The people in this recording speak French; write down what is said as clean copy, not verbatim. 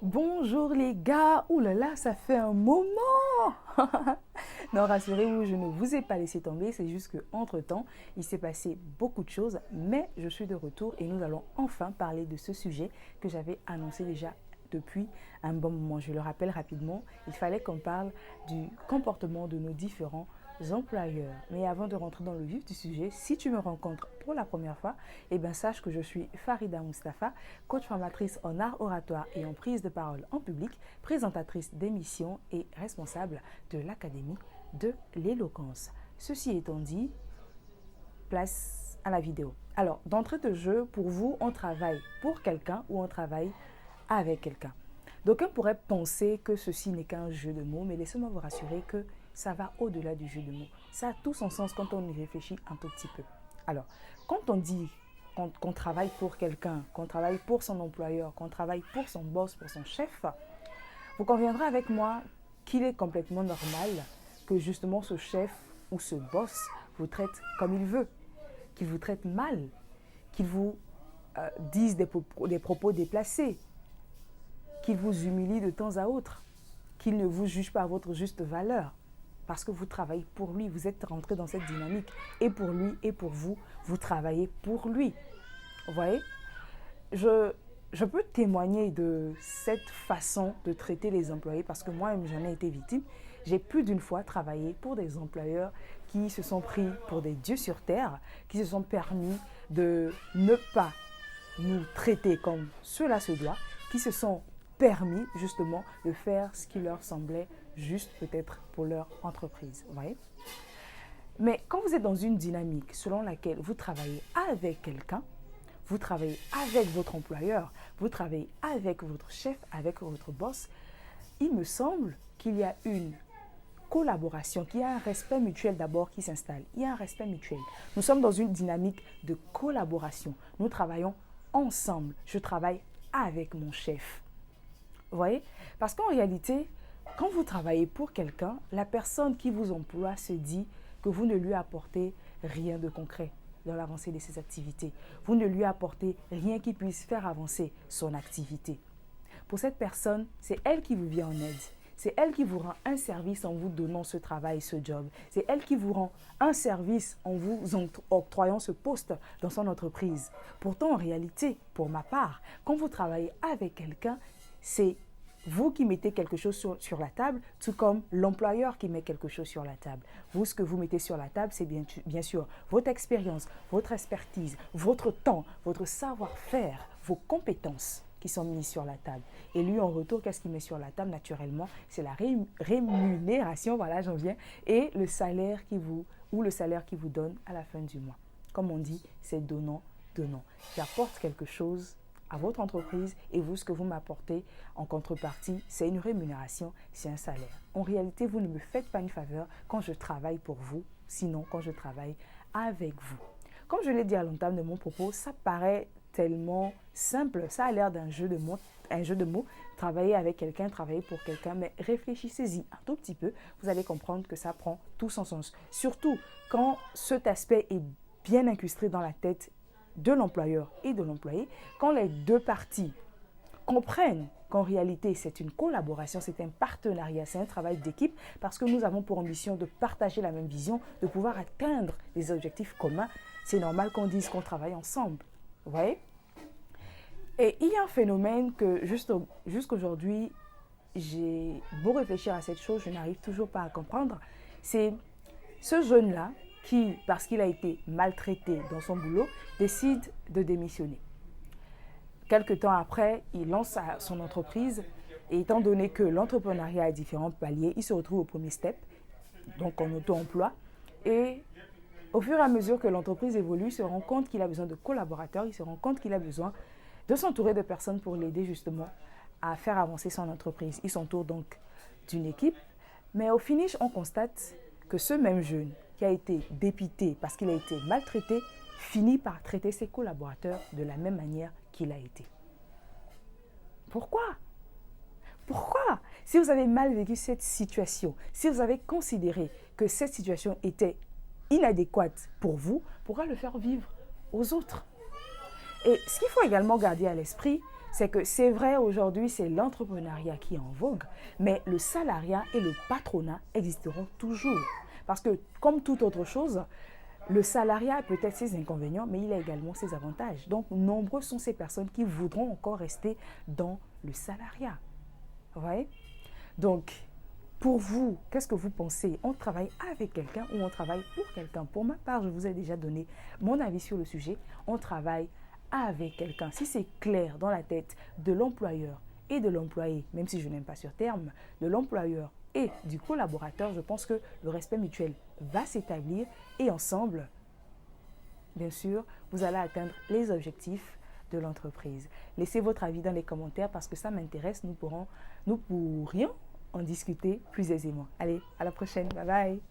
Bonjour les gars, ouh là là, ça fait un moment. Non, rassurez-vous, je ne vous ai pas laissé tomber, c'est juste qu'entre-temps, il s'est passé beaucoup de choses, mais je suis de retour et nous allons enfin parler de ce sujet que j'avais annoncé déjà depuis un bon moment. Je le rappelle rapidement, il fallait qu'on parle du comportement de nos différents employeurs. Mais avant de rentrer dans le vif du sujet, si tu me rencontres pour la première fois, eh bien sache que je suis Farida Mustafa, coach formatrice en art oratoire et en prise de parole en public, présentatrice d'émissions et responsable de l'Académie de l'éloquence. Ceci étant dit, place à la vidéo. Alors, d'entrée de jeu, pour vous, on travaille pour quelqu'un ou on travaille avec quelqu'un. D'aucuns pourraient penser que ceci n'est qu'un jeu de mots, mais laissez-moi vous rassurer que ça va au-delà du jeu de mots. Ça a tout son sens quand on y réfléchit un tout petit peu. Alors, quand on dit qu'on travaille pour quelqu'un, qu'on travaille pour son employeur, qu'on travaille pour son boss, pour son chef, vous conviendrez avec moi qu'il est complètement normal que justement ce chef ou ce boss vous traite comme il veut, qu'il vous traite mal, qu'il vous dise des propos déplacés, qu'il vous humilie de temps à autre, qu'il ne vous juge pas à votre juste valeur. Parce que vous travaillez pour lui, vous êtes rentré dans cette dynamique. Et pour lui et pour vous, vous travaillez pour lui. Vous voyez, je peux témoigner de cette façon de traiter les employés parce que moi-même, j'en ai été victime. J'ai plus d'une fois travaillé pour des employeurs qui se sont pris pour des dieux sur terre, qui se sont permis de ne pas nous traiter comme cela se doit, qui se sont permis justement de faire ce qui leur semblait juste peut-être pour leur entreprise. Vous voyez? Mais quand vous êtes dans une dynamique selon laquelle vous travaillez avec quelqu'un, vous travaillez avec votre employeur, vous travaillez avec votre chef, avec votre boss, il me semble qu'il y a une collaboration, qu'il y a un respect mutuel d'abord qui s'installe. Il y a un respect mutuel. Nous sommes dans une dynamique de collaboration. Nous travaillons ensemble. Je travaille avec mon chef. Vous voyez? Parce qu'en réalité, quand vous travaillez pour quelqu'un, la personne qui vous emploie se dit que vous ne lui apportez rien de concret dans l'avancée de ses activités. Vous ne lui apportez rien qui puisse faire avancer son activité. Pour cette personne, c'est elle qui vous vient en aide. C'est elle qui vous rend un service en vous donnant ce travail, ce job. C'est elle qui vous rend un service en vous octroyant ce poste dans son entreprise. Pourtant, en réalité, pour ma part, quand vous travaillez avec quelqu'un, c'est vous qui mettez quelque chose sur la table, tout comme l'employeur qui met quelque chose sur la table. Vous, ce que vous mettez sur la table, c'est bien sûr votre expérience, votre expertise, votre temps, votre savoir-faire, vos compétences qui sont mises sur la table. Et lui, en retour, qu'est-ce qu'il met sur la table naturellement? C'est la rémunération, voilà, j'en viens, et le salaire qui vous donne à la fin du mois. Comme on dit, c'est donnant, donnant. J'apporte quelque chose à votre entreprise et vous, ce que vous m'apportez en contrepartie, c'est une rémunération, c'est un salaire. En réalité, vous ne me faites pas une faveur quand je travaille pour vous, sinon quand je travaille avec vous. Comme je l'ai dit à l'entame de mon propos, ça paraît tellement simple, ça a l'air d'un jeu de mots, travailler avec quelqu'un, travailler pour quelqu'un, mais réfléchissez-y un tout petit peu, vous allez comprendre que ça prend tout son sens. Surtout quand cet aspect est bien incrusté dans la tête de l'employeur et de l'employé, quand les deux parties comprennent qu'en réalité c'est une collaboration, c'est un partenariat, c'est un travail d'équipe parce que nous avons pour ambition de partager la même vision, de pouvoir atteindre des objectifs communs, c'est normal qu'on dise qu'on travaille ensemble. Vous voyez? Et il y a un phénomène que jusqu'aujourd'hui, j'ai beau réfléchir à cette chose, je n'arrive toujours pas à comprendre, c'est ce jeune-là qui, parce qu'il a été maltraité dans son boulot, décide de démissionner. Quelque temps après, il lance son entreprise et étant donné que l'entrepreneuriat a différents paliers, il se retrouve au premier step, donc en auto-emploi. Et au fur et à mesure que l'entreprise évolue, il se rend compte qu'il a besoin de collaborateurs, il se rend compte qu'il a besoin de s'entourer de personnes pour l'aider justement à faire avancer son entreprise. Il s'entoure donc d'une équipe, mais au finish, on constate que ce même jeune qui a été dépité parce qu'il a été maltraité, finit par traiter ses collaborateurs de la même manière qu'il a été. Pourquoi? Pourquoi? Si vous avez mal vécu cette situation, si vous avez considéré que cette situation était inadéquate pour vous, pourquoi le faire vivre aux autres? Et ce qu'il faut également garder à l'esprit, c'est que c'est vrai aujourd'hui, c'est l'entrepreneuriat qui est en vogue, mais le salariat et le patronat existeront toujours. Parce que comme toute autre chose, le salariat a peut-être ses inconvénients, mais il a également ses avantages. Donc, nombreux sont ces personnes qui voudront encore rester dans le salariat. Vous voyez? Donc, pour vous, qu'est-ce que vous pensez? On travaille avec quelqu'un ou on travaille pour quelqu'un? Pour ma part, je vous ai déjà donné mon avis sur le sujet. On travaille avec quelqu'un. Si c'est clair dans la tête de l'employeur et de l'employé, même si je n'aime pas ce terme, de l'employeur et du collaborateur, je pense que le respect mutuel va s'établir et ensemble, bien sûr, vous allez atteindre les objectifs de l'entreprise. Laissez votre avis dans les commentaires parce que ça m'intéresse. Nous pourrions en discuter plus aisément. Allez, à la prochaine. Bye bye.